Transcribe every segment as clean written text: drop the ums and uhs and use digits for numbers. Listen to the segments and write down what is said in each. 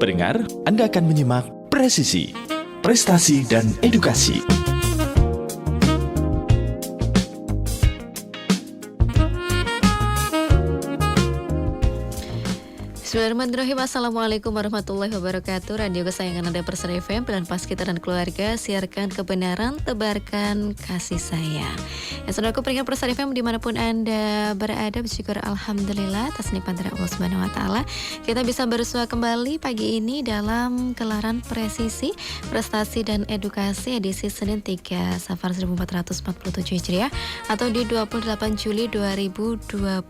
Pendengar, Anda akan menyimak Presisi, Prestasi dan Edukasi. Bismillahirrahmanirrahim. Assalamualaikum warahmatullahi wabarakatuh. Radio kesayangan Anda Persada FM, Pilihan Paskita dan Keluarga. Siarkan kebenaran, tebarkan kasih sayang. Ya, saudaraku pendengar Persada FM dimanapun Anda berada, bersyukur alhamdulillah atas nikmat dari Allah Subhanahu Wa Taala. Kita bisa bersua kembali pagi ini dalam gelaran Presisi, Prestasi dan Edukasi edisi Senin 3 Safar 1447 Hijriah atau di 28 Juli 2025.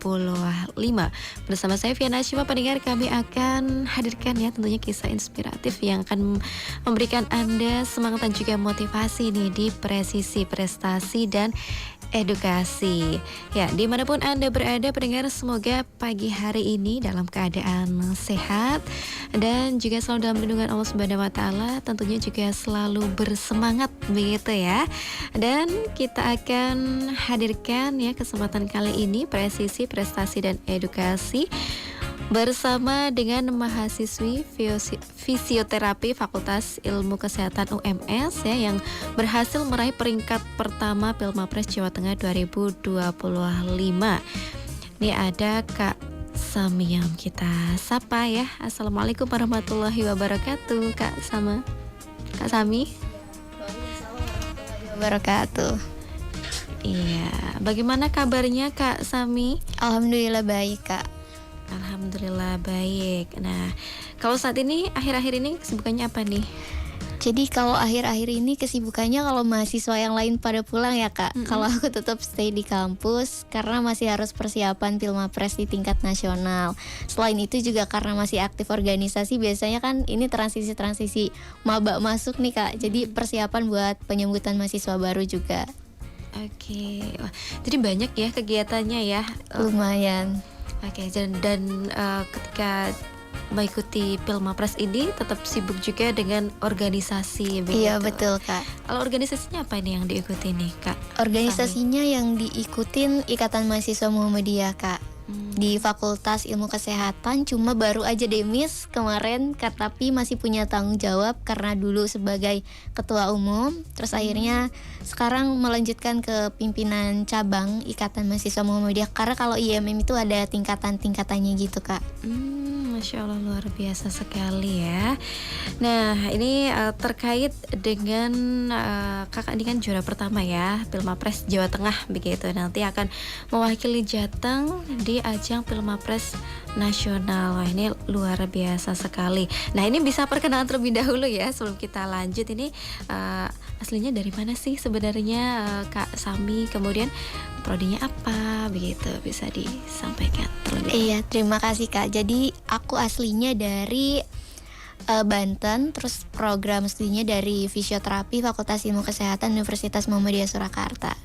Bersama saya Fiana Shima, pendengar, kami akan hadirkan ya tentunya kisah inspiratif yang akan memberikan Anda semangat dan juga motivasi nih di Presisi, Prestasi dan Edukasi. Ya, dimanapun Anda berada pendengar, semoga pagi hari ini dalam keadaan sehat dan juga selalu dalam lindungan Allah Subhanahu Wa Taala. Tentunya juga selalu bersemangat begitu ya. Dan kita akan hadirkan ya kesempatan kali ini Presisi, Prestasi dan Edukasi bersama dengan mahasiswi fisioterapi Fakultas Ilmu Kesehatan UMS ya, yang berhasil meraih peringkat pertama Pilmapres Jawa Tengah 2025. Ini ada Kak Sami yang kita sapa ya. Assalamualaikum warahmatullahi wabarakatuh, Kak Sami. Wabarakatuh. Iya, bagaimana kabarnya Kak Sami? Alhamdulillah baik, Kak. Alhamdulillah baik. Nah, kalau saat ini akhir-akhir ini kesibukannya apa nih? Jadi kalau akhir-akhir ini kesibukannya kalau mahasiswa yang lain pada pulang ya, Kak. Kalau aku tetap stay di kampus karena masih harus persiapan Pilmapres di tingkat nasional. Selain itu juga karena masih aktif organisasi, biasanya kan ini transisi maba masuk nih, Kak. Jadi persiapan buat penyambutan mahasiswa baru juga. Oke. Wah, jadi banyak ya kegiatannya ya. Lumayan. Oke, dan ketika mengikuti Pilmapres ini tetap sibuk juga dengan organisasi begitu. Iya, betul, Kak. Kalau organisasinya apa ini yang diikuti nih, Kak? Organisasinya yang diikutin Ikatan Mahasiswa Muhammadiyah, Kak. Di Fakultas Ilmu Kesehatan, cuma baru aja demis kemarin, tapi masih punya tanggung jawab karena dulu sebagai ketua umum, terus akhirnya sekarang melanjutkan ke pimpinan cabang Ikatan Mahasiswa Muhammadiyah, karena kalau IMM itu ada tingkatan-tingkatannya gitu, Kak. Masya Allah, luar biasa sekali ya. Nah, ini terkait dengan kakak ini kan juara pertama ya Pilmapres Jawa Tengah begitu. Nanti akan mewakili Jateng di ajang Pilmapres nasional. Wah, ini luar biasa sekali. Nah, ini bisa perkenalan terlebih dahulu ya sebelum kita lanjut. Ini aslinya dari mana sih sebenarnya Kak Sami? Kemudian prodinya apa begitu, bisa disampaikan terlebih dahulu. Iya, terima kasih, Kak. Jadi aku aslinya dari Banten, terus program studinya dari fisioterapi Fakultas Ilmu Kesehatan Universitas Muhammadiyah Surakarta.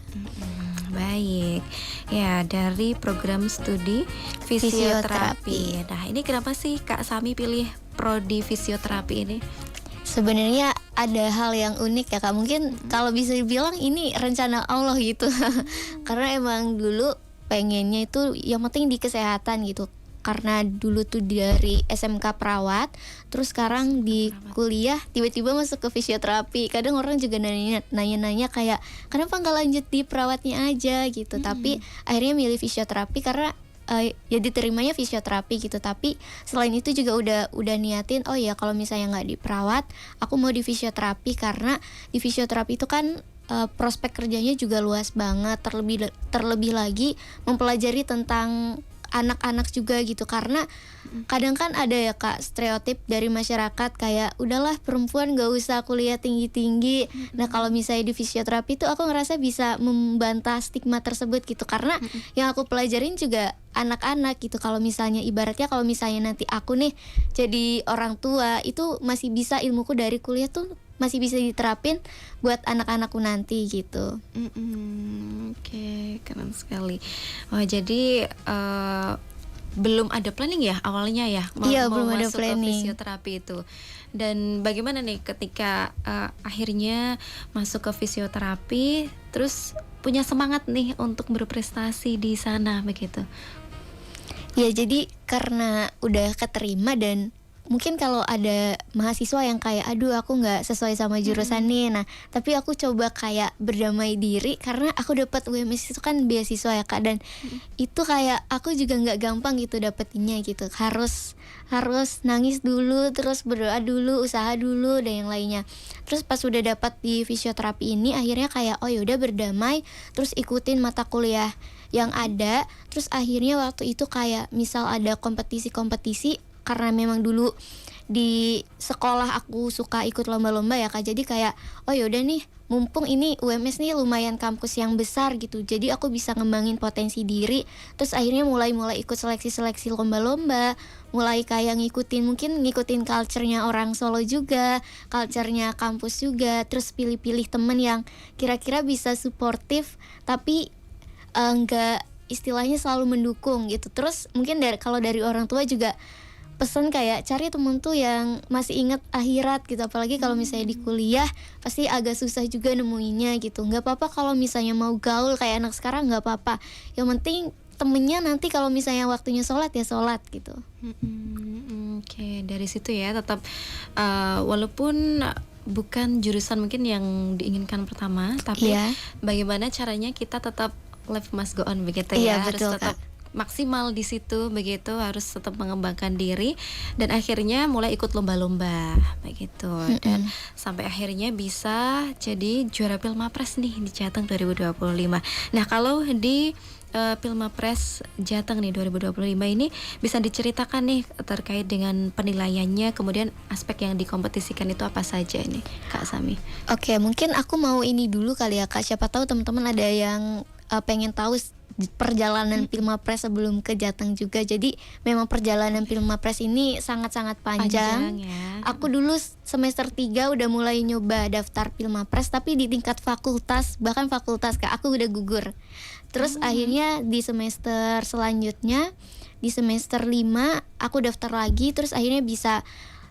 Baik, ya dari program studi fisioterapi. Nah, ini kenapa sih Kak Sami pilih prodi fisioterapi ini? Sebenarnya ada hal yang unik ya, Kak. Mungkin kalau bisa dibilang ini rencana Allah gitu. Karena emang dulu pengennya itu yang penting di kesehatan gitu. Karena dulu tuh dari SMK perawat, terus sekarang di kuliah tiba-tiba masuk ke fisioterapi. Kadang orang juga nanya-nanya kayak kenapa nggak lanjut di perawatnya aja gitu. Tapi akhirnya milih fisioterapi karena ya diterimanya fisioterapi gitu. Tapi selain itu juga udah niatin, oh ya kalau misalnya nggak di perawat, aku mau di fisioterapi karena di fisioterapi itu kan prospek kerjanya juga luas banget. Terlebih lagi mempelajari tentang anak-anak juga gitu, karena kadang kan ada ya, Kak, stereotip dari masyarakat kayak udahlah perempuan gak usah kuliah tinggi-tinggi. Nah, kalau misalnya di fisioterapi itu aku ngerasa bisa membantah stigma tersebut gitu, karena yang aku pelajarin juga anak-anak gitu. Kalau misalnya ibaratnya kalau misalnya nanti aku nih jadi orang tua, itu masih bisa ilmuku dari kuliah tuh masih bisa diterapin buat anak-anakku nanti gitu. Oke, keren sekali. Wah, jadi belum ada planning ya awalnya ya mau belum ada masuk planning ke fisioterapi itu. Dan bagaimana nih ketika akhirnya masuk ke fisioterapi, terus punya semangat nih untuk berprestasi di sana begitu? Ya, jadi karena udah keterima dan mungkin kalau ada mahasiswa yang kayak aduh aku nggak sesuai sama jurusan nih, nah tapi aku coba kayak berdamai diri karena aku dapat UMS itu kan beasiswa ya Kak, dan itu kayak aku juga nggak gampang gitu dapetinnya gitu, harus nangis dulu, terus berdoa dulu, usaha dulu dan yang lainnya. Terus pas udah dapat di fisioterapi ini akhirnya kayak oh yaudah berdamai, terus ikutin mata kuliah yang ada. Terus akhirnya waktu itu kayak misal ada kompetisi-kompetisi, karena memang dulu di sekolah aku suka ikut lomba-lomba ya Kak, jadi kayak oh yaudah nih mumpung ini UMS nih lumayan kampus yang besar gitu, jadi aku bisa ngembangin potensi diri. Terus akhirnya mulai ikut seleksi-seleksi lomba-lomba, mulai kayak ngikutin culture-nya orang Solo juga, culture-nya kampus juga, terus pilih-pilih temen yang kira-kira bisa suportif tapi enggak istilahnya selalu mendukung gitu. Terus mungkin kalau dari orang tua juga pesan kayak cari temen tuh yang masih ingat akhirat gitu, apalagi kalau misalnya di kuliah pasti agak susah juga nemuinya gitu. Nggak apa-apa kalau misalnya mau gaul kayak anak sekarang, nggak apa-apa, yang penting temennya nanti kalau misalnya waktunya sholat ya sholat gitu. Oke, dari situ ya tetap walaupun bukan jurusan mungkin yang diinginkan pertama, tapi bagaimana caranya kita tetap life must go on begitu ya, harus betul, tetap maksimal di situ begitu, harus tetap mengembangkan diri dan akhirnya mulai ikut lomba-lomba begitu, dan sampai akhirnya bisa jadi juara Pilmapres nih di Jateng 2025. Nah, kalau di Pilmapres Jateng nih 2025 ini bisa diceritakan nih terkait dengan penilaiannya, kemudian aspek yang dikompetisikan itu apa saja ini Kak Sami? Oke, mungkin aku mau ini dulu kali ya Kak, siapa tahu teman-teman ada yang pengen tahu perjalanan Pilmapres sebelum ke Jateng juga. Jadi memang perjalanan Pilmapres ini sangat-sangat panjang ya. Aku dulu semester 3 udah mulai nyoba daftar Pilmapres, tapi di tingkat fakultas, bahkan fakultas Kak, aku udah gugur. Terus akhirnya di semester selanjutnya, di semester 5 aku daftar lagi, terus akhirnya bisa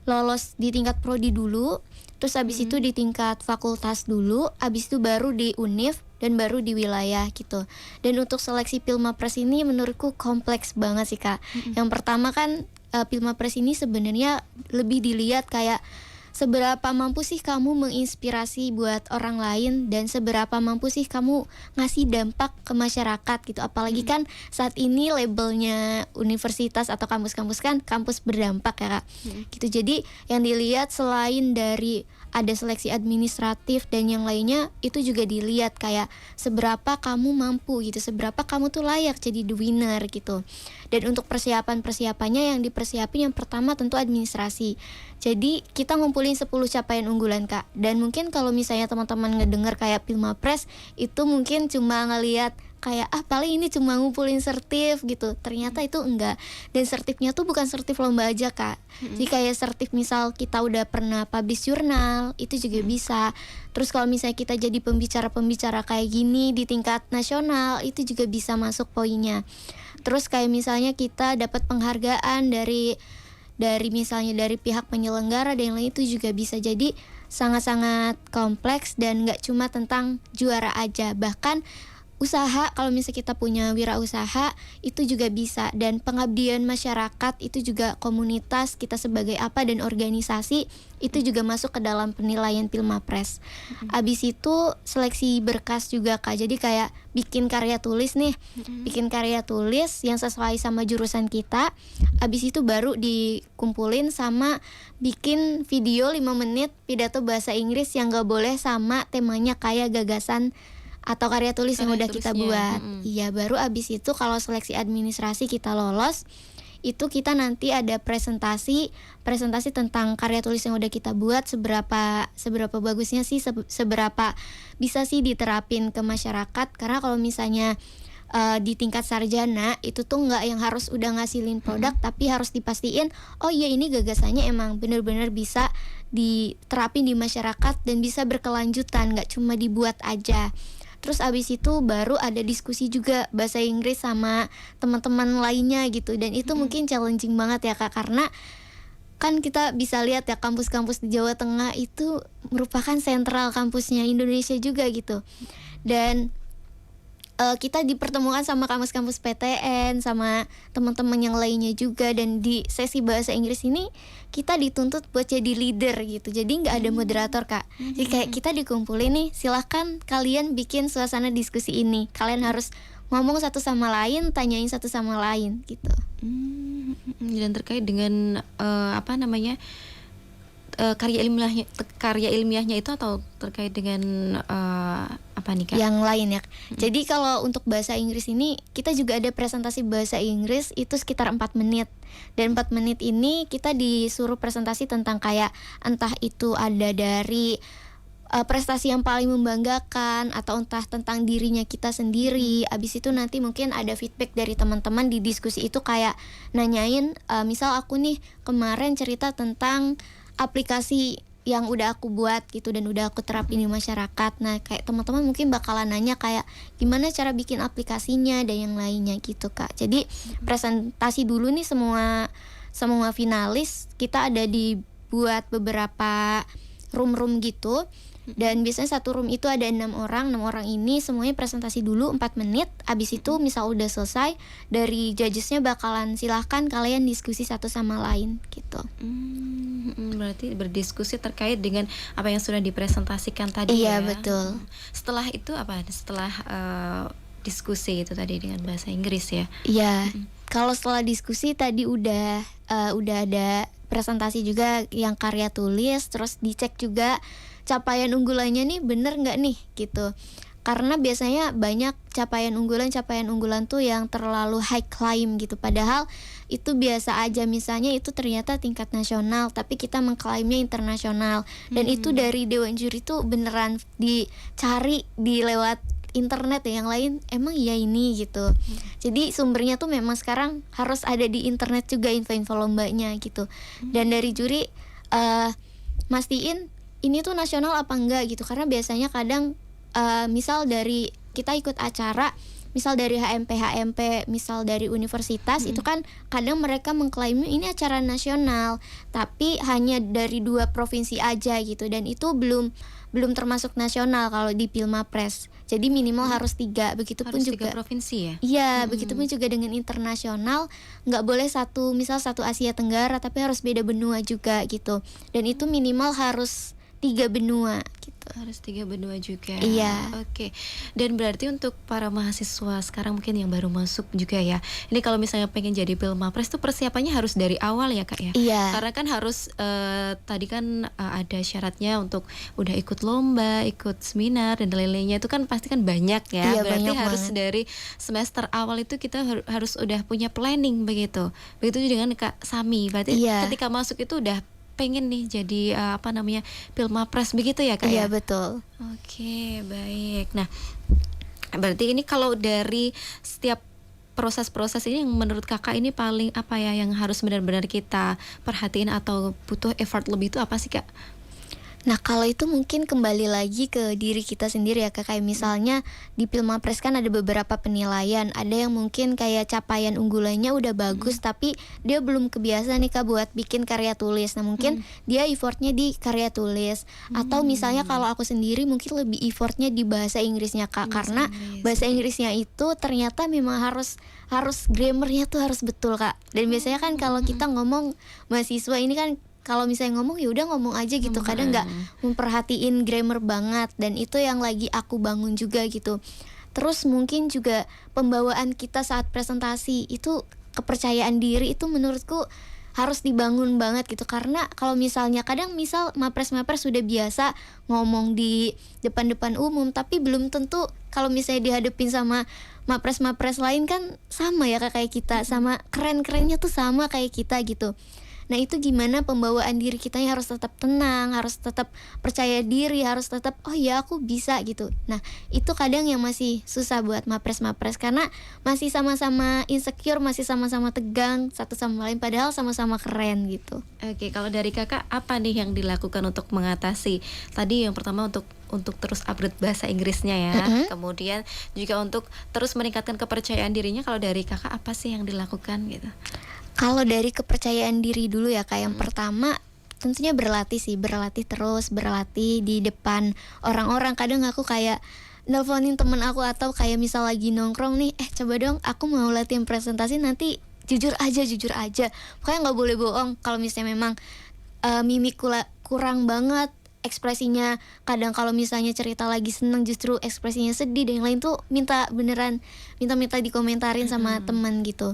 lolos di tingkat prodi dulu. Terus abis itu di tingkat fakultas dulu, abis itu baru di univ, dan baru di wilayah gitu. Dan untuk seleksi Pilmapres ini menurutku kompleks banget sih Kak. Yang pertama kan Pilmapres ini sebenarnya lebih dilihat kayak seberapa mampu sih kamu menginspirasi buat orang lain, dan seberapa mampu sih kamu ngasih dampak ke masyarakat gitu. Apalagi kan saat ini labelnya universitas atau kampus-kampus kan kampus berdampak ya Kak. Gitu. Jadi yang dilihat selain dari ada seleksi administratif dan yang lainnya, itu juga dilihat kayak seberapa kamu mampu gitu, seberapa kamu tuh layak jadi the winner gitu. Dan untuk persiapannya yang dipersiapin yang pertama tentu administrasi. Jadi kita ngumpulin 10 capaian unggulan Kak. Dan mungkin kalau misalnya teman-teman ngedenger kayak Pilmapres, itu mungkin cuma ngelihat kayak paling ini cuma ngumpulin sertif gitu. Ternyata itu enggak. Dan sertifnya tuh bukan sertif lomba aja Kak. Jadi kayak sertif misal kita udah pernah publish jurnal, itu juga bisa. Terus kalau misalnya kita jadi pembicara kayak gini di tingkat nasional, itu juga bisa masuk poinnya. Terus kayak misalnya kita dapat penghargaan dari misalnya dari pihak penyelenggara dan yang lain, itu juga bisa. Jadi sangat-sangat kompleks dan nggak cuma tentang juara aja, bahkan usaha, kalau misalnya kita punya wirausaha itu juga bisa, dan pengabdian masyarakat itu juga, komunitas kita sebagai apa dan organisasi itu juga masuk ke dalam penilaian Pilmapres. Abis itu seleksi berkas juga Kak, jadi kayak bikin karya tulis nih, bikin karya tulis yang sesuai sama jurusan kita. Abis itu baru dikumpulin sama bikin video 5 menit pidato bahasa Inggris yang gak boleh sama temanya kayak gagasan atau karya tulis yang udah kita buat. Iya, baru abis itu kalau seleksi administrasi kita lolos, itu kita nanti ada presentasi tentang karya tulis yang udah kita buat, seberapa bagusnya sih, seberapa bisa sih diterapin ke masyarakat. Karena kalau misalnya di tingkat sarjana itu tuh nggak yang harus udah ngasilin produk, tapi harus dipastiin oh iya ini gagasannya emang bener-bener bisa diterapin di masyarakat dan bisa berkelanjutan, nggak cuma dibuat aja. Terus abis itu baru ada diskusi juga bahasa Inggris sama teman-teman lainnya gitu. Dan itu mungkin challenging banget ya Kak, karena kan kita bisa lihat ya kampus-kampus di Jawa Tengah itu merupakan sentral kampusnya Indonesia juga gitu. Dan kita dipertemukan sama kampus-kampus PTN, sama teman-teman yang lainnya juga, dan di sesi bahasa Inggris ini kita dituntut buat jadi leader gitu. Jadi nggak ada moderator, Kak. Jadi kayak kita dikumpulin nih, silahkan kalian bikin suasana diskusi ini. Kalian harus ngomong satu sama lain, tanyain satu sama lain gitu. Dan terkait dengan karya ilmiahnya itu atau terkait dengan apa nih, Kak? Yang lain ya. Jadi kalau untuk bahasa Inggris ini kita juga ada presentasi bahasa Inggris itu sekitar 4 menit. Dan 4 menit ini kita disuruh presentasi tentang kayak entah itu ada dari prestasi yang paling membanggakan atau entah tentang dirinya kita sendiri. Abis itu nanti mungkin ada feedback dari teman-teman di diskusi itu, kayak nanyain misal aku nih kemarin cerita tentang aplikasi yang udah aku buat gitu dan udah aku terapin di masyarakat. Nah, kayak teman-teman mungkin bakalan nanya kayak gimana cara bikin aplikasinya dan yang lainnya gitu, Kak. Jadi presentasi dulu nih semua finalis, kita ada dibuat beberapa room gitu. Dan biasanya satu room itu ada 6 orang. 6 orang ini semuanya presentasi dulu 4 menit. Abis itu misal udah selesai, dari judgesnya bakalan silahkan kalian diskusi satu sama lain gitu. Berarti berdiskusi terkait dengan apa yang sudah dipresentasikan tadi. Iya, ya. betul. Setelah itu apa? Setelah diskusi itu tadi dengan bahasa Inggris ya. Iya. Kalau setelah diskusi tadi udah ada presentasi juga yang karya tulis, terus dicek juga capaian unggulannya nih bener nggak nih gitu. Karena biasanya banyak capaian unggulan tuh yang terlalu high climb gitu, padahal itu biasa aja. Misalnya itu ternyata tingkat nasional tapi kita mengklaimnya internasional, dan itu dari dewan juri tuh beneran dicari di lewat internet ya, yang lain emang iya ini gitu. Jadi sumbernya tuh memang sekarang harus ada di internet juga info-info lombanya gitu. Dan dari juri mastiin ini tuh nasional apa enggak gitu, karena biasanya kadang misal dari kita ikut acara, misal dari HMP, misal dari universitas, itu kan kadang mereka mengklaim ini acara nasional, tapi hanya dari 2 provinsi aja gitu, dan itu belum termasuk nasional kalau di Pilmapres. Jadi minimal harus 3, begitupun harus juga 3 provinsi ya. Iya, begitupun juga dengan internasional, nggak boleh satu Asia Tenggara, tapi harus beda benua juga gitu. Dan itu minimal harus 3 benua gitu. Harus 3 benua juga. Iya. Oke. Dan berarti untuk para mahasiswa sekarang mungkin yang baru masuk juga ya. Ini kalau misalnya pengen jadi Pilmapres tuh persiapannya harus dari awal ya, Kak ya. Iya. Karena kan harus tadi kan ada syaratnya untuk udah ikut lomba, ikut seminar dan lain-lainnya, itu kan pasti kan banyak ya. Iya, berarti banyak harus banget. dari semester awal itu kita harus udah punya planning begitu. Begitu juga dengan Kak Sami. Berarti Iya. ketika masuk itu udah pengen nih jadi Pilmapres begitu ya, Kak Iya, ya? betul. Oke, baik. Nah, berarti ini kalau dari setiap proses-proses ini yang menurut Kakak ini paling apa ya yang harus benar-benar kita perhatiin atau butuh effort lebih itu apa sih, Kak? Nah, kalau itu mungkin kembali lagi ke diri kita sendiri ya, Kak. Kayak misalnya di Pilmapres kan ada beberapa penilaian. Ada yang mungkin kayak capaian unggulannya udah bagus, tapi dia belum kebiasa nih, Kak, buat bikin karya tulis. Nah, mungkin dia effortnya di karya tulis. Atau misalnya kalau aku sendiri mungkin lebih effortnya di bahasa Inggrisnya, Kak. Karena bahasa Inggrisnya itu ternyata memang harus grammarnya tuh harus betul, Kak. Dan biasanya kan kalau kita ngomong mahasiswa ini kan, kalau misalnya ngomong ya udah ngomong aja gitu, kadang nggak memperhatiin grammar banget, dan itu yang lagi aku bangun juga gitu. Terus mungkin juga pembawaan kita saat presentasi itu, kepercayaan diri itu menurutku harus dibangun banget gitu. Karena kalau misalnya kadang misal mapres sudah biasa ngomong di depan umum, tapi belum tentu kalau misalnya dihadapin sama mapres lain kan sama ya, kayak kita, sama keren-kerennya tuh sama kayak kita gitu. Nah, itu gimana pembawaan diri kita harus tetap tenang, harus tetap percaya diri, harus tetap oh ya aku bisa gitu. Nah, itu kadang yang masih susah buat mapres karena masih sama-sama insecure, masih sama-sama tegang satu sama lain, padahal sama-sama keren gitu. Oke, kalau dari Kakak apa nih yang dilakukan untuk mengatasi? Tadi yang pertama untuk terus upgrade bahasa Inggrisnya ya. Kemudian juga untuk terus meningkatkan kepercayaan dirinya. Kalau dari Kakak apa sih yang dilakukan gitu? Kalau dari kepercayaan diri dulu ya, Kak, yang pertama tentunya berlatih terus di depan orang-orang. Kadang aku kayak nelponin temen aku, atau kayak misal lagi nongkrong nih, coba dong aku mau latihan presentasi, nanti jujur aja, pokoknya nggak boleh bohong. Kalau misalnya memang mimik kurang banget ekspresinya, kadang kalau misalnya cerita lagi seneng justru ekspresinya sedih dan yang lain tuh minta dikomentarin sama teman gitu.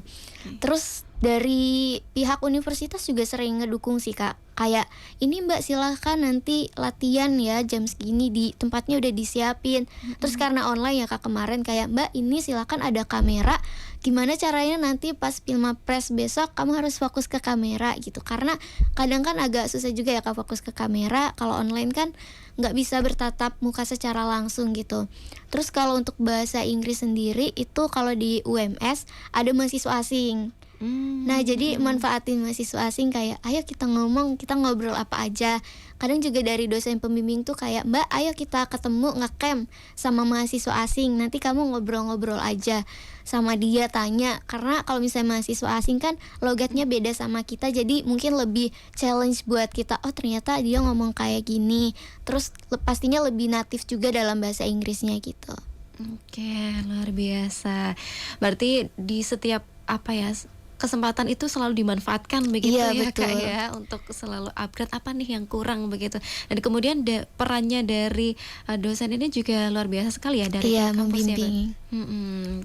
Terus dari pihak universitas juga sering ngedukung sih Kak, kayak ini Mbak silahkan nanti latihan ya jam segini, di tempatnya udah disiapin. Terus karena online ya Kak, kemarin kayak Mbak ini silahkan ada kamera, gimana caranya nanti pas Pilmapres besok kamu harus fokus ke kamera gitu, karena kadang kan agak susah juga ya Kak fokus ke kamera, kalau online kan nggak bisa bertatap muka secara langsung gitu. Terus kalau untuk bahasa Inggris sendiri itu kalau di UMS ada mahasiswa asing. Nah jadi manfaatin mahasiswa asing, kayak ayo kita ngobrol apa aja. Kadang juga dari dosen pembimbing tuh kayak Mbak ayo kita ketemu ngecamp sama mahasiswa asing, nanti kamu ngobrol-ngobrol aja sama dia, tanya. Karena kalau misalnya mahasiswa asing kan logatnya beda sama kita, jadi mungkin lebih challenge buat kita, oh ternyata dia ngomong kayak gini. Terus pastinya lebih natif juga dalam bahasa Inggrisnya gitu. Oke, luar biasa. Berarti di setiap kesempatan itu selalu dimanfaatkan begitu Iya, ya betul. Kak ya, untuk selalu upgrade apa nih yang kurang begitu. Dan kemudian perannya dari dosen ini juga luar biasa sekali ya dari Iya, pihak kampusnya, Bang. membimbing.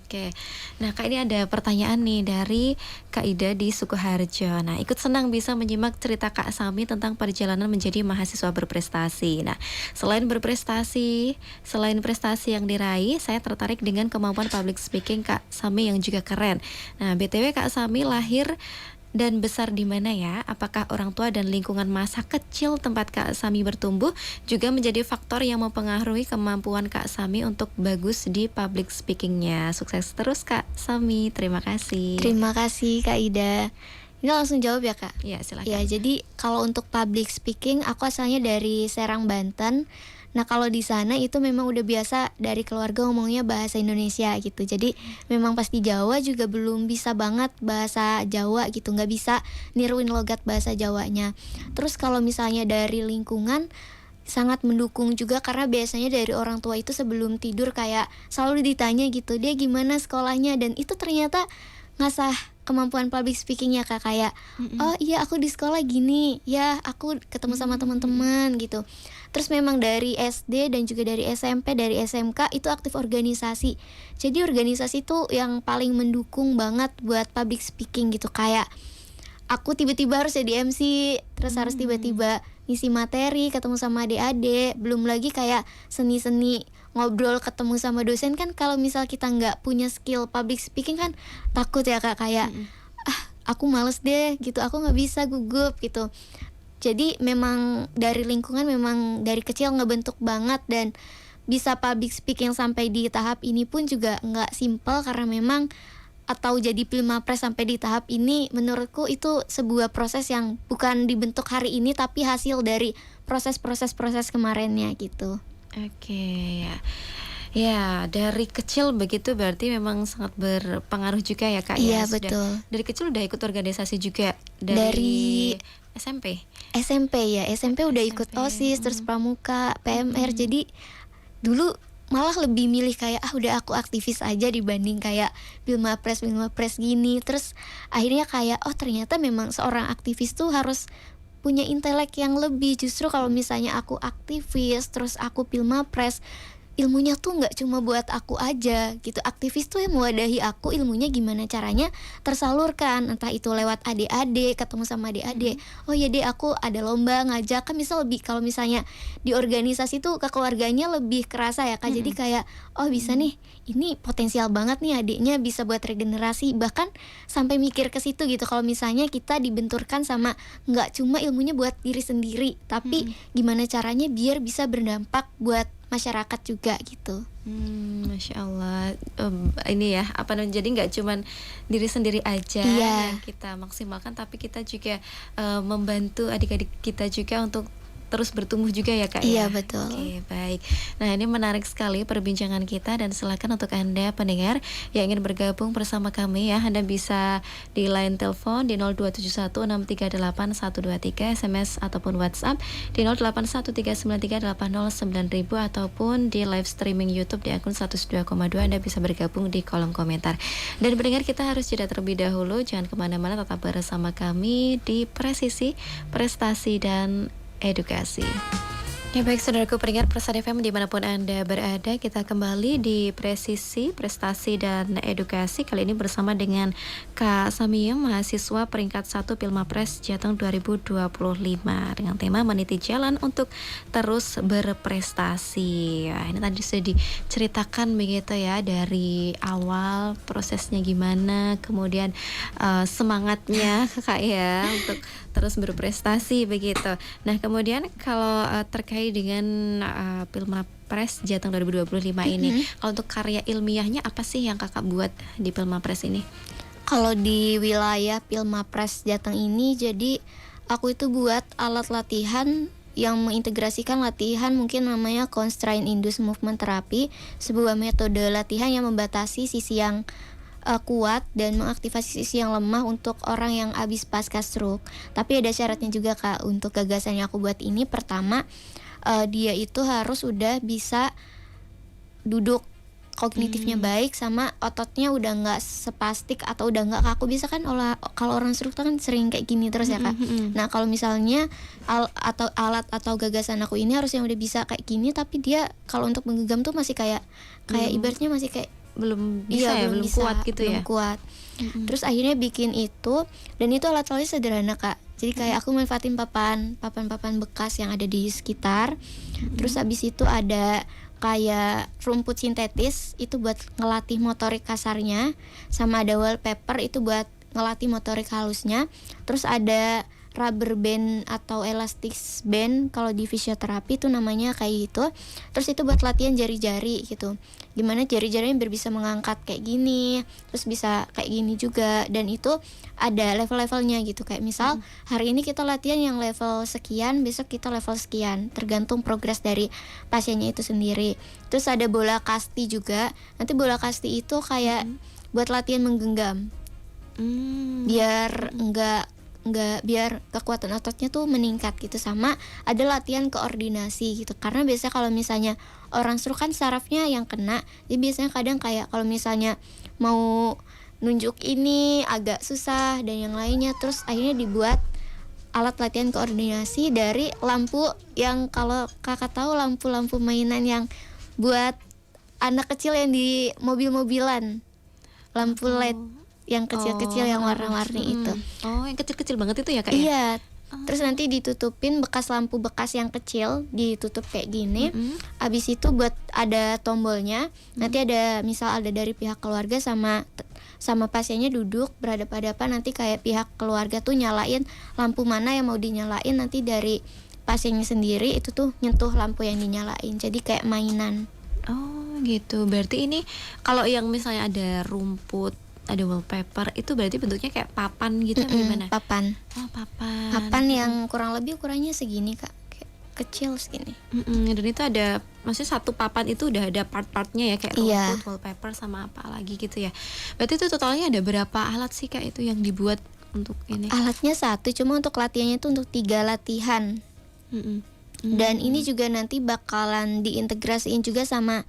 Oke. Nah Kak, ini ada pertanyaan nih dari Kak Ida di Sukoharjo. Nah, ikut senang bisa menyimak cerita Kak Sami tentang perjalanan menjadi mahasiswa berprestasi. Nah, selain prestasi yang diraih, saya tertarik dengan kemampuan public speaking Kak Sami yang juga keren. Nah, BTW Kak Sami lahir dan besar di mana ya? Apakah orang tua dan lingkungan masa kecil tempat Kak Sami bertumbuh juga menjadi faktor yang mempengaruhi kemampuan Kak Sami untuk bagus di public speakingnya? Sukses terus Kak Sami, terima kasih. Terima kasih Kak Ida. Ini langsung jawab ya Kak? Ya, silakan. Ya, jadi kalau untuk public speaking aku asalnya dari Serang, Banten. Nah kalau di sana itu memang udah biasa dari keluarga ngomongnya bahasa Indonesia gitu. Jadi memang pas di Jawa juga belum bisa banget bahasa Jawa gitu, nggak bisa niruin logat bahasa Jawanya. Terus kalau misalnya dari lingkungan sangat mendukung juga, karena biasanya dari orang tua itu sebelum tidur kayak selalu ditanya gitu, dia gimana sekolahnya, dan itu ternyata ngasah kemampuan public speakingnya Kak, kayak oh iya aku di sekolah gini ya, aku ketemu sama teman-teman gitu. Terus memang dari SD dan juga dari SMP, dari SMK itu aktif organisasi. Jadi organisasi itu yang paling mendukung banget buat public speaking gitu, kayak aku tiba-tiba harus jadi MC, terus harus tiba-tiba ngisi materi, ketemu sama adik-adik, belum lagi kayak seni-seni ngobrol ketemu sama dosen. Kan kalau misal kita nggak punya skill public speaking kan takut ya Kak, kayak aku males deh gitu, aku nggak bisa, gugup gitu. Jadi memang dari lingkungan memang dari kecil ngebentuk banget, dan bisa public speaking sampai di tahap ini pun juga nggak simple, karena memang atau jadi Pilmapres sampai di tahap ini menurutku itu sebuah proses yang bukan dibentuk hari ini, tapi hasil dari proses kemarinnya gitu. Oke, ya. Ya, dari kecil begitu berarti memang sangat berpengaruh juga ya Kak Iya, ya. betul. Dari kecil udah ikut organisasi juga Dari SMP. SMP ya, SMP udah ikut SMP, OSIS, terus pramuka, PMR. Jadi dulu malah lebih milih kayak udah aku aktivis aja dibanding kayak Pilmapres gini. Terus akhirnya kayak ternyata memang seorang aktivis tuh harus punya intelek yang lebih. Justru kalau misalnya aku aktivis terus aku Pilmapres, ilmunya tuh nggak cuma buat aku aja gitu. Aktivis tuh yang mewadahi aku, ilmunya gimana caranya tersalurkan, entah itu lewat adik-adik, ketemu sama adik-adik, oh ya deh aku ada lomba ngajak, kan bisa lebih. Kalau misalnya di organisasi tuh kekeluarganya lebih kerasa ya Kak. Jadi kayak bisa nih, ini potensial banget nih adiknya bisa buat regenerasi, bahkan sampai mikir ke situ gitu. Kalau misalnya kita dibenturkan sama nggak cuma ilmunya buat diri sendiri, tapi gimana caranya biar bisa berdampak buat masyarakat juga gitu. Masya Allah. Ini ya jadi nggak cuman diri sendiri aja yang kita maksimalkan, tapi kita juga membantu adik-adik kita juga untuk terus bertumbuh juga ya Kak Iya, ya. betul. Oke, baik. Nah, ini menarik sekali perbincangan kita, dan silakan untuk Anda pendengar yang ingin bergabung bersama kami ya, Anda bisa di line telepon di 02716381123, SMS ataupun WhatsApp di 081393809000, ataupun di live streaming YouTube di akun 102,2. Anda bisa bergabung di kolom komentar. Dan pendengar, kita harus jeda terlebih dahulu, jangan kemana-mana, tetap bersama kami di Presisi, Prestasi dan Edukasi. Ya baik, saudaraku pendengar Prestasi FM dimanapun Anda berada, kita kembali di Presisi, Prestasi dan Edukasi. Kali ini bersama dengan Kak Samia, mahasiswa peringkat 1 Pilmapres Jateng 2025, dengan tema meniti jalan untuk terus berprestasi. Ya, ini tadi sudah diceritakan begitu ya, dari awal prosesnya gimana, kemudian semangatnya Kak ya untuk terus berprestasi begitu. Nah, kemudian kalau terkait dengan Pilmapres Jateng 2025 ini, kalau untuk karya ilmiahnya apa sih yang Kakak buat di Pilmapres ini? Kalau di wilayah Pilmapres Jateng ini, jadi aku itu buat alat latihan yang mengintegrasikan latihan, mungkin namanya Constraint Induced Movement Therapy, sebuah metode latihan yang membatasi sisi yang kuat dan mengaktifasi sisi yang lemah untuk orang yang habis pasca stroke. Tapi ada syaratnya juga Kak untuk gagasan yang aku buat ini. Pertama, dia itu harus udah bisa duduk, kognitifnya baik, sama ototnya udah nggak spastik atau udah nggak kaku. Bisa kan kalau orang stroke kan sering kayak gini terus ya Kak. Nah, kalau misalnya alat atau gagasan aku ini harus yang udah bisa kayak gini, tapi dia kalau untuk menggenggam tuh masih kayak ibaratnya masih kayak Belum bisa ya, belum bisa, kuat gitu belum ya. kuat. Terus akhirnya bikin itu, dan itu alat-alatnya sederhana Kak. Jadi kayak aku manfaatin papan bekas yang ada di sekitar. Terus habis itu ada kayak rumput sintetis, itu buat ngelatih motorik kasarnya, sama ada wallpaper itu buat ngelatih motorik halusnya. Terus ada rubber band atau elastic band kalau di fisioterapi itu namanya kayak gitu. Terus itu buat latihan jari-jari gitu, gimana jari-jarinya biar bisa mengangkat kayak gini, terus bisa kayak gini juga. Dan itu ada level-levelnya gitu, kayak misal hari ini kita latihan yang level sekian, besok kita level sekian, tergantung progres dari pasiennya itu sendiri. Terus ada bola kasti juga. Nanti bola kasti itu kayak buat latihan menggenggam, biar biar kekuatan ototnya tuh meningkat gitu. Sama ada latihan koordinasi gitu, karena biasanya kalau misalnya orang stroke kan sarafnya yang kena, jadi biasanya kadang kayak kalau misalnya mau nunjuk ini agak susah dan yang lainnya. Terus akhirnya dibuat alat latihan koordinasi dari lampu yang kalau Kakak tahu lampu-lampu mainan yang buat anak kecil yang di mobil-mobilan, lampu LED yang kecil-kecil yang warna-warni itu. Oh, yang kecil-kecil banget itu ya Kak ya? Iya. Terus nanti ditutupin bekas lampu bekas yang kecil, ditutup kayak gini. Abis itu buat ada tombolnya. Nanti ada misal ada dari pihak keluarga sama pasiennya duduk berhadapan-hadapan. Nanti kayak pihak keluarga tuh nyalain lampu mana yang mau dinyalain. Nanti dari pasiennya sendiri itu tuh nyentuh lampu yang dinyalain. Jadi kayak mainan. Oh gitu. Berarti ini kalau yang misalnya ada rumput, ada wallpaper, itu berarti bentuknya kayak papan gitu atau gimana? Papan. Oh, papan. Papan yang kurang lebih ukurannya segini Kak, kayak kecil segini. Dan itu ada, maksudnya satu papan itu udah ada part-partnya ya, kayak Iya. rumput, wallpaper sama apa lagi gitu ya. Berarti itu totalnya ada berapa alat sih Kak itu yang dibuat untuk ini? Alatnya satu, cuma untuk latihannya tuh untuk 3 latihan. Dan ini juga nanti bakalan diintegrasiin juga sama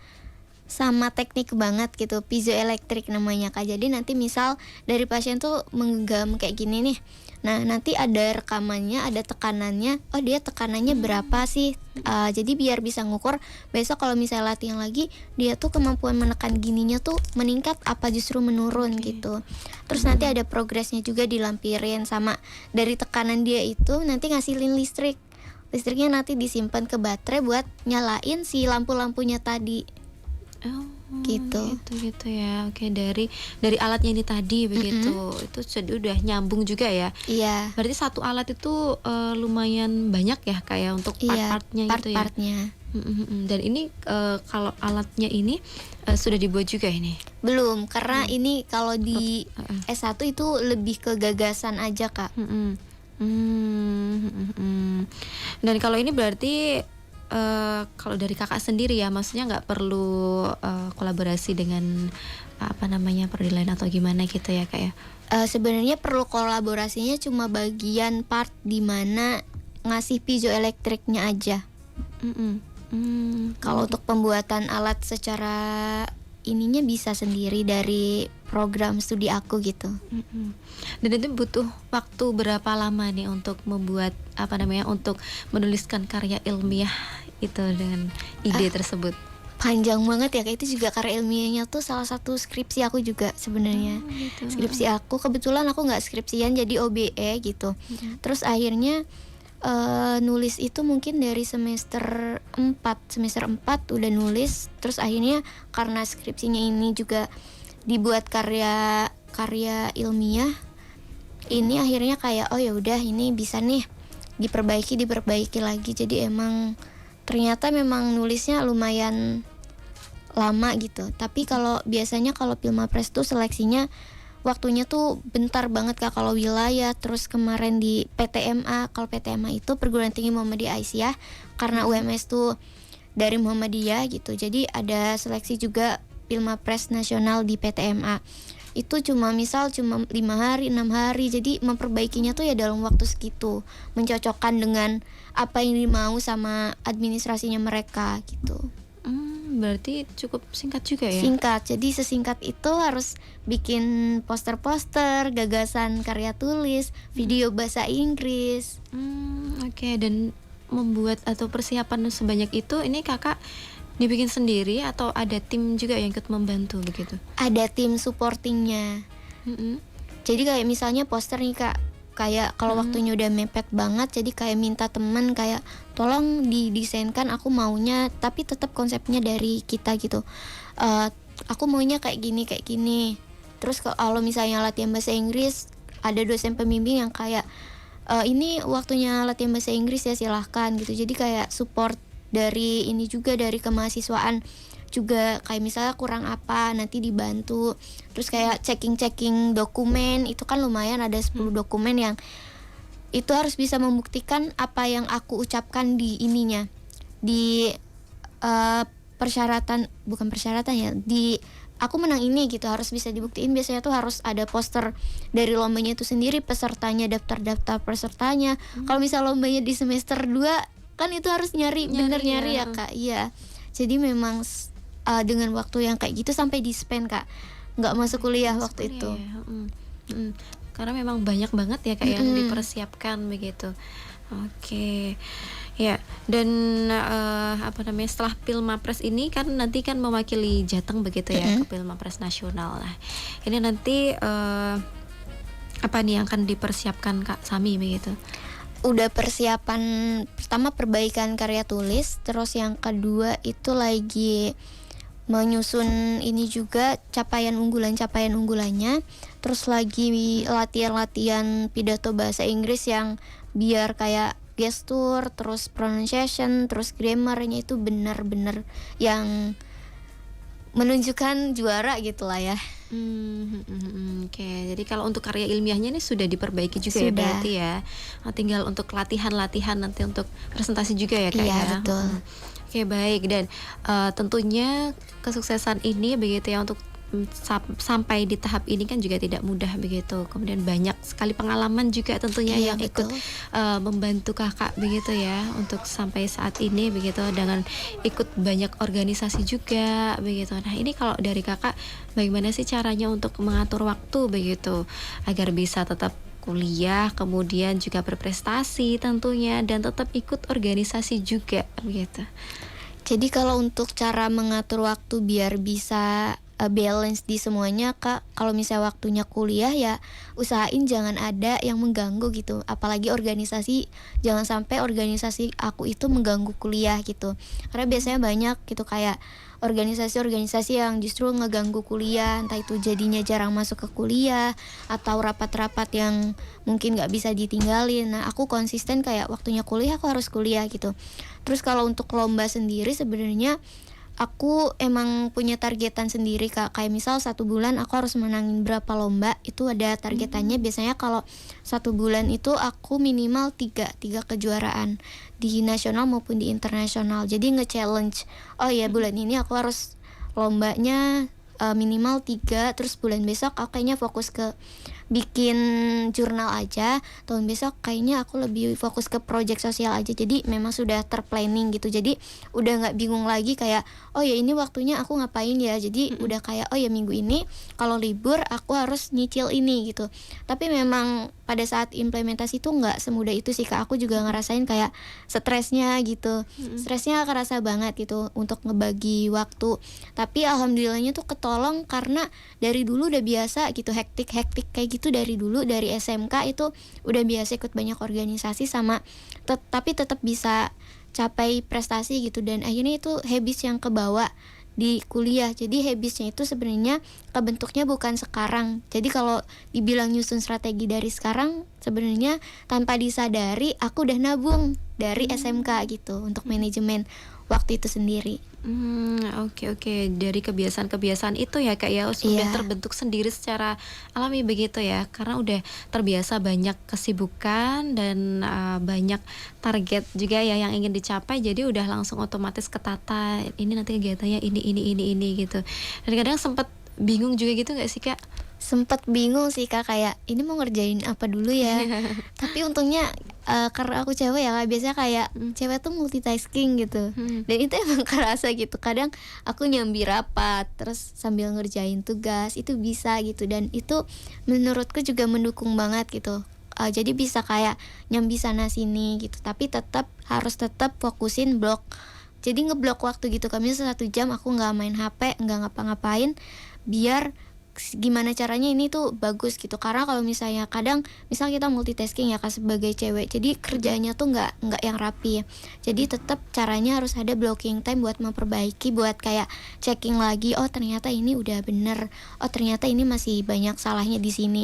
teknik banget gitu, piezoelektrik namanya Kak. Jadi nanti misal dari pasien tuh menggenggam kayak gini nih, nah nanti ada rekamannya, ada tekanannya, oh dia tekanannya berapa sih, jadi biar bisa ngukur besok kalau misalnya latihan lagi, dia tuh kemampuan menekan gininya tuh meningkat apa justru menurun gitu. Terus nanti ada progresnya juga dilampirin, sama dari tekanan dia itu nanti ngasilin listriknya nanti disimpan ke baterai buat nyalain si lampu-lampunya tadi. Oh, gitu ya. Oke, dari alatnya ini tadi begitu. Itu sudah nyambung juga ya. Iya. Berarti satu alat itu lumayan banyak ya kayak untuk part-partnya gitu ya. Part-partnya. Dan ini kalau alatnya ini sudah dibuat juga ini? Belum, karena ini kalau di S1 itu lebih ke gagasan aja Kak. Dan kalau ini berarti kalau dari kakak sendiri ya, maksudnya nggak perlu kolaborasi dengan prodi lain atau gimana gitu ya kak ya? Sebenarnya perlu kolaborasinya cuma bagian part di mana ngasih piezoelektriknya aja. Kalau untuk pembuatan alat secara ininya bisa sendiri dari program studi aku gitu. Dan itu butuh waktu berapa lama nih untuk membuat untuk menuliskan karya ilmiah itu dengan ide tersebut? Panjang banget ya, kayak itu juga karya ilmiahnya tuh salah satu skripsi aku juga sebenarnya. Gitu. Skripsi aku kebetulan aku nggak skripsian jadi OBE gitu. Terus akhirnya nulis itu mungkin dari semester 4 udah nulis. Terus akhirnya karena skripsinya ini juga dibuat karya ilmiah, ini akhirnya kayak oh ya udah ini bisa nih diperbaiki lagi. Jadi ternyata memang nulisnya lumayan lama gitu. Tapi kalau biasanya kalau Filmapres tuh seleksinya waktunya tuh bentar banget kak. Kalau wilayah, terus kemarin di PTMA, kalau PTMA itu Perguruan Tinggi Muhammadiyah Aisyah, karena UMS tuh dari Muhammadiyah gitu, jadi ada seleksi juga Filmapres nasional di PTMA. Itu cuma 5 hari 6 hari, jadi memperbaikinya tuh ya dalam waktu segitu, mencocokkan dengan apa yang dimau sama administrasinya mereka gitu. Berarti cukup singkat juga ya? Singkat, jadi sesingkat itu harus bikin poster-poster, gagasan karya tulis, video bahasa Inggris. Oke. Dan membuat atau persiapan sebanyak itu, ini kakak dibikin sendiri atau ada tim juga yang ikut membantu begitu? Ada tim supportingnya. Jadi kayak misalnya poster nih kak, kayak kalau waktunya udah mepet banget, jadi kayak minta teman kayak tolong didesainkan, aku maunya tapi tetap konsepnya dari kita gitu. Aku maunya kayak gini. Terus kalau misalnya latihan bahasa Inggris, ada dosen pembimbing yang kayak ini waktunya latihan bahasa Inggris ya silahkan gitu. Jadi kayak support dari ini juga, dari kemahasiswaan juga, kayak misalnya kurang apa nanti dibantu. Terus kayak checking dokumen, itu kan lumayan ada 10 dokumen yang itu harus bisa membuktikan apa yang aku ucapkan di ininya, di bukan persyaratan ya, di aku menang ini gitu, harus bisa dibuktiin. Biasanya tuh harus ada poster dari lombanya itu sendiri, pesertanya, daftar pesertanya. Kalau misal lombanya di semester 2 kan itu harus nyari ya kak. Iya, jadi memang dengan waktu yang kayak gitu sampai di spend kak, nggak masuk kuliah waktu itu ya. Karena memang banyak banget ya kak yang dipersiapkan begitu. Oke. Ya, dan setelah Filmapres ini kan nanti kan mewakili Jateng begitu ya ke Filmapres nasional lah. Ini nanti apa nih yang akan dipersiapkan Kak Sami begitu? Udah persiapan pertama perbaikan karya tulis, terus yang kedua itu lagi menyusun ini juga capaian unggulannya, terus lagi latihan pidato bahasa Inggris yang biar kayak gestur, terus pronunciation, terus grammarnya itu benar-benar yang menunjukkan juara gitulah ya. Oke. Jadi kalau untuk karya ilmiahnya ini sudah diperbaiki juga ya berarti ya. Tinggal untuk latihan nanti untuk presentasi juga ya Kak iya, ya. Betul. Oke, baik. Dan tentunya kesuksesan ini begitu ya, untuk sampai di tahap ini kan juga tidak mudah begitu. Kemudian banyak sekali pengalaman juga tentunya yang betul. ikut membantu kakak begitu ya untuk sampai saat ini begitu, dengan ikut banyak organisasi juga begitu. Nah ini kalau dari kakak bagaimana sih caranya untuk mengatur waktu begitu agar bisa tetap kuliah, kemudian juga berprestasi tentunya, dan tetap ikut organisasi juga begitu? Jadi kalau untuk cara mengatur waktu biar bisa balance di semuanya Kak, kalau misalnya waktunya kuliah ya usahain jangan ada yang mengganggu gitu, apalagi organisasi, jangan sampai organisasi aku itu mengganggu kuliah gitu, karena biasanya banyak gitu kayak organisasi-organisasi yang justru ngeganggu kuliah, entah itu jadinya jarang masuk ke kuliah atau rapat-rapat yang mungkin gak bisa ditinggalin. Nah aku konsisten kayak waktunya kuliah aku harus kuliah gitu. Terus kalau untuk lomba sendiri sebenarnya aku emang punya targetan sendiri Kak. Kayak misal 1 bulan aku harus menangin berapa lomba, itu ada targetannya. Biasanya kalau 1 bulan itu aku minimal tiga kejuaraan di nasional maupun di internasional. Jadi nge-challenge, oh ya bulan ini aku harus lombanya minimal 3, terus bulan besok aku kayaknya fokus ke bikin jurnal aja, tahun besok kayaknya aku lebih fokus ke project sosial aja. Jadi memang sudah terplanning gitu, jadi udah nggak bingung lagi kayak oh ya ini waktunya aku ngapain ya. Jadi udah kayak oh ya minggu ini kalau libur aku harus nyicil ini gitu. Tapi memang pada saat implementasi itu nggak semudah itu sih Kak. Aku juga ngerasain kayak stresnya gitu, stresnya kerasa banget gitu untuk ngebagi waktu. Tapi alhamdulillahnya tuh ketolong karena dari dulu udah biasa gitu, hektik kayak gitu dari dulu, dari SMK itu udah biasa ikut banyak organisasi sama tapi tetap bisa capai prestasi gitu. Dan akhirnya itu habits yang kebawa di kuliah. Jadi habitsnya itu sebenarnya kebentuknya bukan sekarang. Jadi kalau dibilang nyusun strategi dari sekarang, sebenarnya tanpa disadari aku udah nabung dari SMK gitu untuk manajemen waktu itu sendiri. Oke. Dari kebiasaan-kebiasaan itu ya Kak ya sudah Iya. terbentuk sendiri secara alami begitu ya, karena udah terbiasa banyak kesibukan dan banyak target juga ya yang ingin dicapai, jadi udah langsung otomatis ketata ini nanti kegiatannya ini gitu. Dan kadang sempat bingung juga gitu nggak sih Kak? Sempet bingung sih Kak, kayak ini mau ngerjain apa dulu ya. Tapi untungnya karena aku cewek ya Kak, biasanya kayak cewek tuh multitasking gitu. Dan itu emang kerasa gitu. Kadang aku nyambi rapat terus sambil ngerjain tugas, itu bisa gitu. Dan itu menurutku juga mendukung banget gitu. Jadi bisa kayak nyambi sana sini gitu, tapi harus tetap fokusin blok. Jadi ngeblok waktu gitu, kami 1 jam aku nggak main HP, nggak ngapa-ngapain, biar gimana caranya ini tuh bagus gitu. Karena kalau misalnya misal kita multitasking ya Kak sebagai cewek, jadi kerjanya tuh nggak yang rapi ya. Jadi tetap caranya harus ada blocking time buat memperbaiki, buat kayak checking lagi, oh ternyata ini udah bener, oh ternyata ini masih banyak salahnya di sini.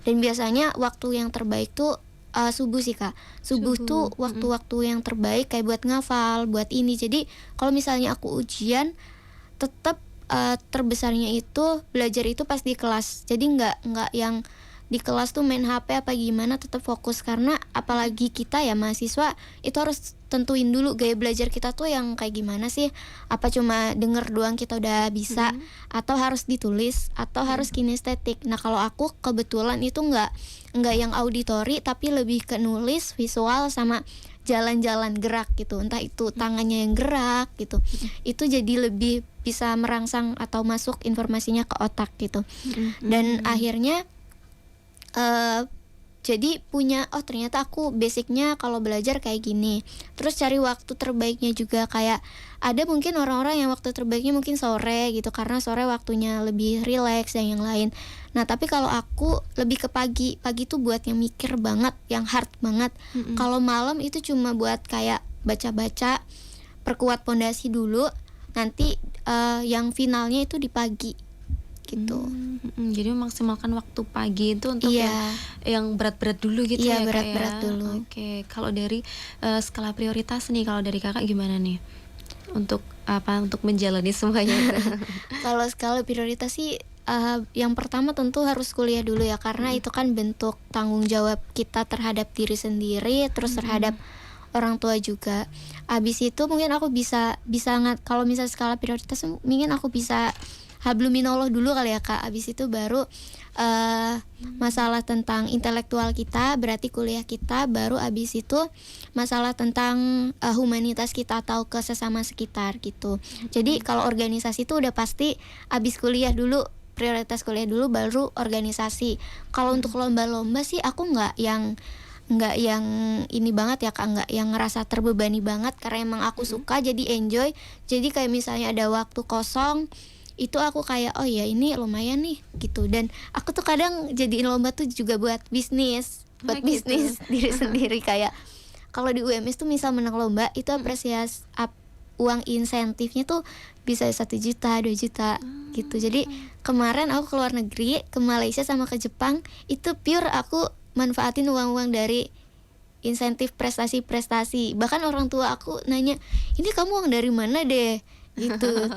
Dan biasanya waktu yang terbaik tuh subuh sih Kak. Subuh tuh waktu-waktu yang terbaik kayak buat ngafal, buat ini. Jadi kalau misalnya aku ujian, tetap terbesarnya itu belajar itu pas di kelas. Jadi nggak yang di kelas tuh main HP apa gimana, tetap fokus. Karena apalagi kita ya mahasiswa, itu harus tentuin dulu gaya belajar kita tuh yang kayak gimana sih. Apa cuma denger doang kita udah bisa, atau harus ditulis, atau harus kinestetik. Nah kalau aku kebetulan itu nggak yang auditori, tapi lebih ke nulis, visual, sama jalan-jalan gerak gitu. Entah itu tangannya yang gerak gitu, itu jadi lebih bisa merangsang atau masuk informasinya ke otak gitu. Dan akhirnya jadi punya, oh ternyata aku basicnya kalau belajar kayak gini. Terus cari waktu terbaiknya juga, kayak ada mungkin orang-orang yang waktu terbaiknya mungkin sore gitu, karena sore waktunya lebih rileks dan yang lain. Nah tapi kalau aku lebih ke pagi tuh buat yang mikir banget, yang hard banget. Kalau malam itu cuma buat kayak baca-baca, perkuat pondasi dulu, nanti yang finalnya itu di pagi gitu. Jadi memaksimalkan waktu pagi itu untuk yang berat-berat dulu gitu Iya, ya Kak berat-berat ya. dulu. Oke, kalau dari skala prioritas nih, kalau dari Kakak gimana nih? Untuk menjalani semuanya itu? Kalau skala prioritas sih yang pertama tentu harus kuliah dulu ya, karena itu kan bentuk tanggung jawab kita terhadap diri sendiri, terus terhadap orang tua juga. Abis itu mungkin aku bisa kalau misalnya skala prioritas mungkin aku bisa habluminallah dulu kali ya Kak. Abis itu baru masalah tentang intelektual kita, berarti kuliah kita. Baru abis itu masalah tentang humanitas kita atau ke sesama sekitar gitu. Jadi kalau organisasi itu udah pasti abis kuliah dulu, prioritas kuliah dulu baru organisasi. Kalau untuk lomba-lomba sih aku nggak yang ini banget ya Kak, nggak yang ngerasa terbebani banget, karena emang aku suka, jadi enjoy. Jadi kayak misalnya ada waktu kosong, itu aku kayak oh ya ini lumayan nih gitu. Dan aku tuh kadang jadiin lomba tuh juga buat bisnis, bisnis diri sendiri. Kayak kalau di UMS tuh misal menang lomba, itu apresiasi uang insentifnya tuh bisa 1 juta, 2 juta gitu. Jadi kemarin aku keluar negeri, ke Malaysia sama ke Jepang, itu pure aku manfaatin uang-uang dari insentif prestasi-prestasi. Bahkan orang tua aku nanya, ini kamu uang dari mana deh? gitu.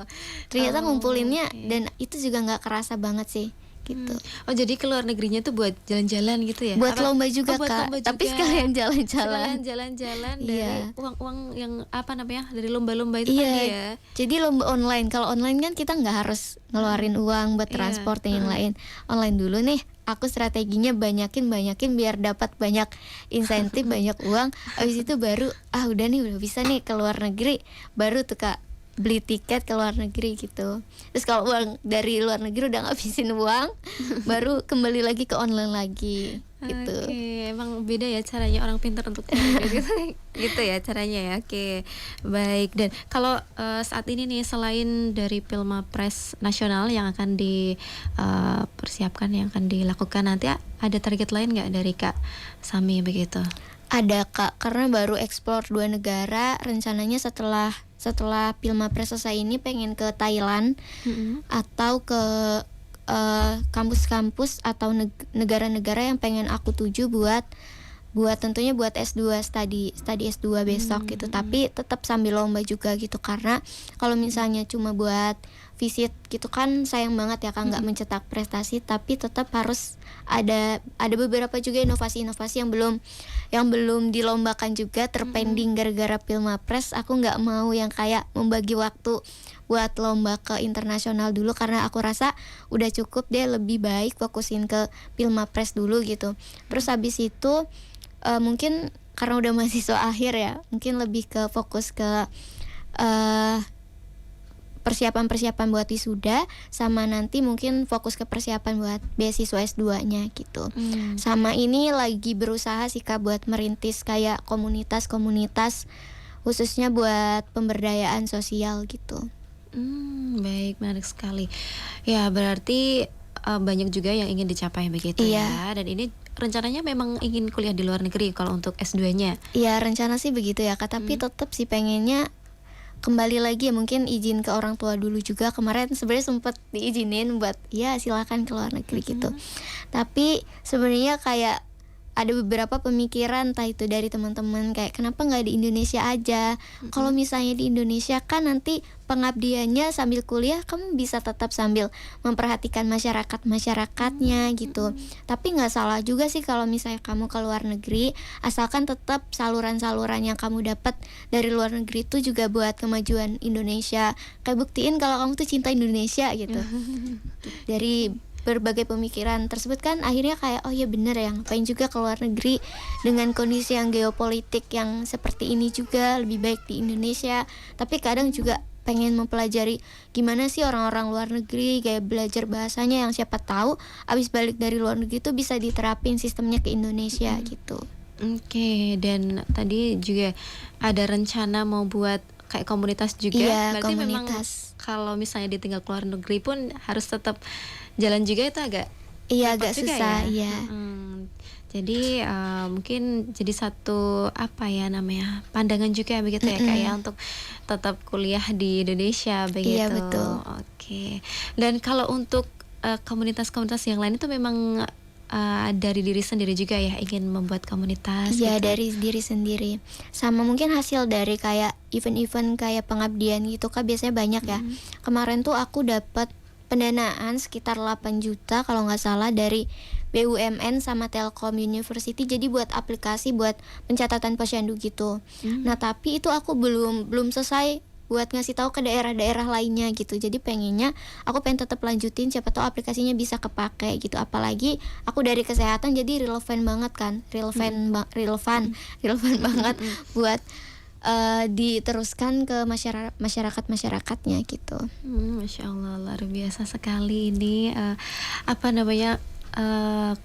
Ternyata Oh, ngumpulinnya oke. dan itu juga nggak kerasa banget sih gitu. Oh jadi ke luar negerinya tuh buat jalan-jalan gitu ya? Buat Apa? lomba juga Oh buat Kak, lomba tapi juga. sekalian Sekalian jalan-jalan. jalan-jalan dari Iya. uang-uang yang apa namanya dari lomba-lomba itu tadi Iya, ya? jadi lomba online. Kalau online kan kita nggak harus ngeluarin uang buat Iya, transport dan yang heeh. lain. Online dulu nih. Aku strateginya banyakin biar dapat banyak insentif, banyak uang. Habis itu baru udah nih udah bisa nih ke luar negeri. Baru tuh Kak beli tiket ke luar negeri gitu. Terus kalau uang dari luar negeri udah ngabisin uang, baru kembali lagi ke online lagi gitu. Oke, emang beda ya caranya orang pintar untuk nyari duit. Gitu ya caranya ya. Oke, baik. Dan kalau saat ini nih selain dari Pilmapres nasional yang akan dipersiapkan, yang akan dilakukan nanti, ada target lain nggak dari Kak Sami begitu? Ada Kak, karena baru explore 2 negara. Rencananya setelah Pilmapres selesai ini pengen ke Thailand atau ke kampus-kampus atau negara-negara yang pengen aku tuju buat tentunya buat S2 study S2 besok gitu. Tapi tetap sambil lomba juga gitu, karena kalau misalnya cuma buat visit gitu kan sayang banget ya Kak, nggak mencetak prestasi. Tapi tetap harus ada beberapa juga inovasi-inovasi yang belum dilombakan juga, terpending gara-gara Pilmapres. Aku nggak mau yang kayak membagi waktu buat lomba ke internasional dulu, karena aku rasa udah cukup deh, lebih baik fokusin ke Pilmapres dulu gitu. Terus habis itu mungkin karena udah mahasiswa akhir ya, mungkin lebih ke fokus ke persiapan-persiapan buat wisuda, sama nanti mungkin fokus ke persiapan buat beasiswa S2-nya gitu. Sama ini lagi berusaha sih Kak buat merintis kayak komunitas-komunitas khususnya buat pemberdayaan sosial gitu. Baik, menarik sekali. Ya, berarti banyak juga yang ingin dicapai begitu Iya. ya. Dan ini rencananya memang ingin kuliah di luar negeri kalau untuk S2-nya. Iya, rencana sih begitu ya Kak, tapi tetap sih pengennya kembali lagi ya, mungkin izin ke orang tua dulu juga. Kemarin sebenarnya sempet diizinin buat ya silakan ke luar negeri gitu. Tapi sebenarnya kayak ada beberapa pemikiran entah itu dari teman-teman kayak kenapa nggak di Indonesia aja. Kalau misalnya di Indonesia kan nanti pengabdiannya sambil kuliah kamu bisa tetap sambil memperhatikan masyarakatnya gitu. Tapi nggak salah juga sih kalau misalnya kamu ke luar negeri, asalkan tetap saluran-saluran yang kamu dapat dari luar negeri itu juga buat kemajuan Indonesia. Kayak buktiin kalau kamu tuh cinta Indonesia gitu. Dari berbagai pemikiran tersebut kan akhirnya kayak oh ya bener ya, ngapain juga ke luar negeri dengan kondisi yang geopolitik yang seperti ini, juga lebih baik di Indonesia. Tapi kadang juga pengen mempelajari gimana sih orang-orang luar negeri, kayak belajar bahasanya yang siapa tahu abis balik dari luar negeri itu bisa diterapin sistemnya ke Indonesia gitu. Oke, dan tadi juga ada rencana mau buat kayak komunitas juga. Iya, Berarti memang komunitas. kalau misalnya ditinggal ke luar negeri pun harus tetap jalan juga, itu agak Iya, repot agak juga susah, ya. iya. Jadi mungkin jadi satu apa ya namanya pandangan juga begitu ya kayak untuk tetap kuliah di Indonesia begitu. Iya, betul. Oke. Dan kalau untuk komunitas-komunitas yang lain itu memang dari diri sendiri juga ya, ingin membuat komunitas Iya, gitu. dari diri sendiri. Sama mungkin hasil dari kayak event-event kayak pengabdian gitu kan biasanya banyak ya. Kemarin tuh aku dapat pendanaan sekitar 8 juta kalau nggak salah dari BUMN sama Telkom University, jadi buat aplikasi buat pencatatan posyandu gitu. Nah tapi itu aku belum selesai buat ngasih tahu ke daerah-daerah lainnya gitu. Jadi pengennya aku pengen tetap lanjutin, siapa tahu aplikasinya bisa kepake gitu. Apalagi aku dari kesehatan jadi relevan banget kan, relevan banget buat diteruskan ke masyarakatnya gitu. Masya Allah, luar biasa sekali ini apa namanya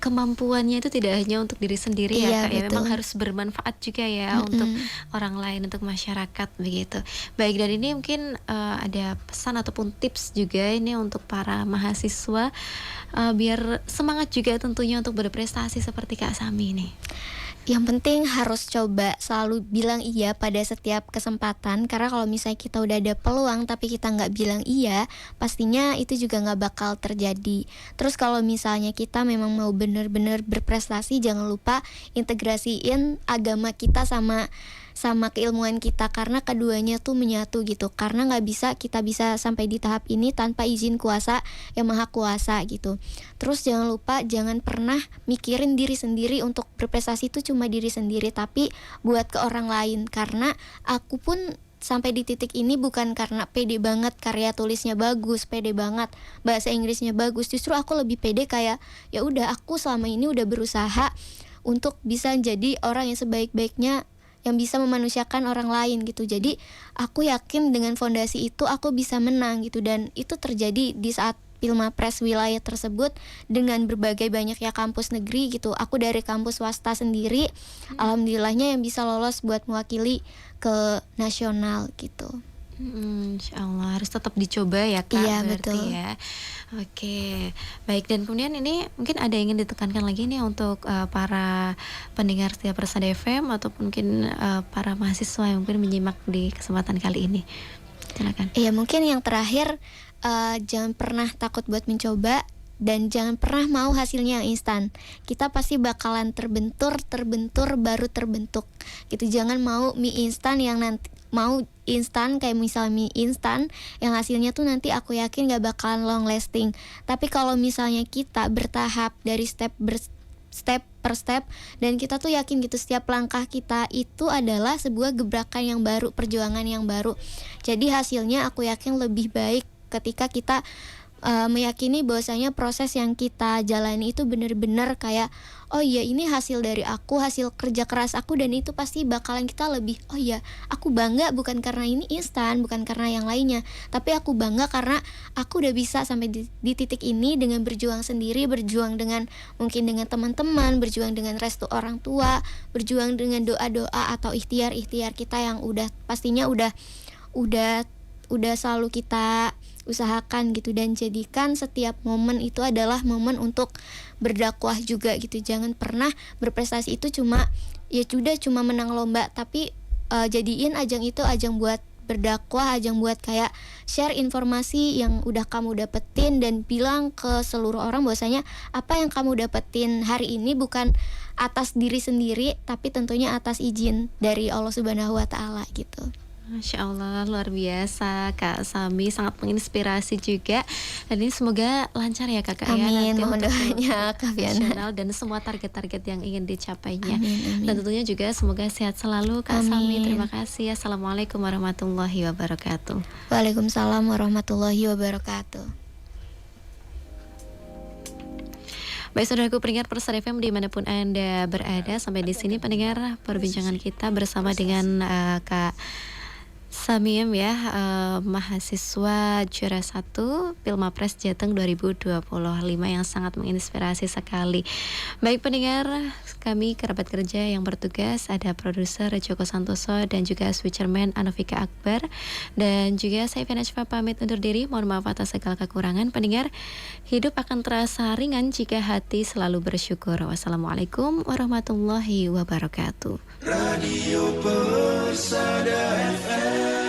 kemampuannya itu tidak hanya untuk diri sendiri Iya, ya Kak ya, memang betul. harus bermanfaat juga ya untuk orang lain, untuk masyarakat begitu. Baik, dan ini mungkin ada pesan ataupun tips juga ini untuk para mahasiswa biar semangat juga tentunya untuk berprestasi seperti Kak Sami nih. Yang penting harus coba selalu bilang iya pada setiap kesempatan, karena kalau misalnya kita udah ada peluang tapi kita nggak bilang iya, pastinya itu juga nggak bakal terjadi. Terus kalau misalnya kita memang mau bener-bener berprestasi, jangan lupa integrasiin agama kita sama sama keilmuan kita, karena keduanya tuh menyatu gitu. Karena kita bisa sampai di tahap ini tanpa izin kuasa yang maha kuasa gitu. Terus jangan lupa, jangan pernah mikirin diri sendiri untuk berprestasi itu cuma diri sendiri, tapi buat ke orang lain. Karena aku pun sampai di titik ini bukan karena pede banget karya tulisnya bagus, pede banget bahasa Inggrisnya bagus. Justru aku lebih pede kayak ya udah, aku selama ini udah berusaha untuk bisa jadi orang yang sebaik-baiknya, yang bisa memanusiakan orang lain gitu. Jadi aku yakin dengan fondasi itu aku bisa menang gitu. Dan itu terjadi di saat Pilmapres wilayah tersebut dengan berbagai banyak ya kampus negeri gitu. Aku dari kampus swasta sendiri, alhamdulillahnya yang bisa lolos buat mewakili ke nasional gitu. Insya Allah harus tetap dicoba ya Kak. Iya, berarti betul. ya. Oke, baik. Dan kemudian ini mungkin ada yang ingin ditekankan lagi nih untuk para pendengar setiap Persada FM ataupun mungkin para mahasiswa yang mungkin menyimak di kesempatan kali ini. Silakan. Iya, mungkin yang terakhir, jangan pernah takut buat mencoba dan jangan pernah mau hasilnya yang instan. Kita pasti bakalan terbentur, baru terbentuk gitu. Jangan mau mie instan yang nanti mau instan, kayak misalnya mie instan yang hasilnya tuh nanti aku yakin gak bakalan long lasting. Tapi kalau misalnya kita bertahap dari step per step, dan kita tuh yakin gitu setiap langkah kita itu adalah sebuah gebrakan yang baru, perjuangan yang baru. Jadi hasilnya aku yakin lebih baik ketika kita meyakini bahwasanya proses yang kita jalani itu benar-benar kayak oh iya, ini hasil dari aku, hasil kerja keras aku, dan itu pasti bakalan kita lebih oh iya, aku bangga bukan karena ini instan, bukan karena yang lainnya, tapi aku bangga karena aku udah bisa sampai di titik ini dengan berjuang sendiri, berjuang dengan mungkin dengan teman-teman, berjuang dengan restu orang tua, berjuang dengan doa-doa atau ikhtiar-ikhtiar kita yang pastinya udah selalu kita usahakan gitu. Dan jadikan setiap momen itu adalah momen untuk berdakwah juga gitu. Jangan pernah berprestasi itu cuma menang lomba, tapi jadiin ajang itu ajang buat berdakwah, ajang buat kayak share informasi yang udah kamu dapetin dan bilang ke seluruh orang bahwasanya apa yang kamu dapetin hari ini bukan atas diri sendiri, tapi tentunya atas izin dari Allah Subhanahu wa Ta'ala gitu. Masya Allah, luar biasa Kak Sami, sangat menginspirasi juga. Dan ini semoga lancar ya Kakak. Amin, ya, mohon untuk doanya Kak Fiana. nasional dan semua target-target yang ingin dicapainya. Amin. Dan tentunya juga semoga sehat selalu Kak Sami. Amin. Terima kasih. Assalamualaikum warahmatullahi wabarakatuh. Waalaikumsalam warahmatullahi wabarakatuh. Baik saudaraku pendengar Persada FM dimanapun Anda berada, sampai di sini pendengar perbincangan kita bersama dengan Kak Samiem ya, mahasiswa juara 1 Pilmapres Jateng 2025 yang sangat menginspirasi sekali. Baik pendengar, kami kerabat kerja yang bertugas, ada produser Joko Santoso dan juga switcherman Anofika Akbar, dan juga saya Fiana Syfa pamit undur diri. Mohon maaf atas segala kekurangan. Pendengar, hidup akan terasa ringan jika hati selalu bersyukur. Wassalamualaikum warahmatullahi wabarakatuh. Radio Persada FM.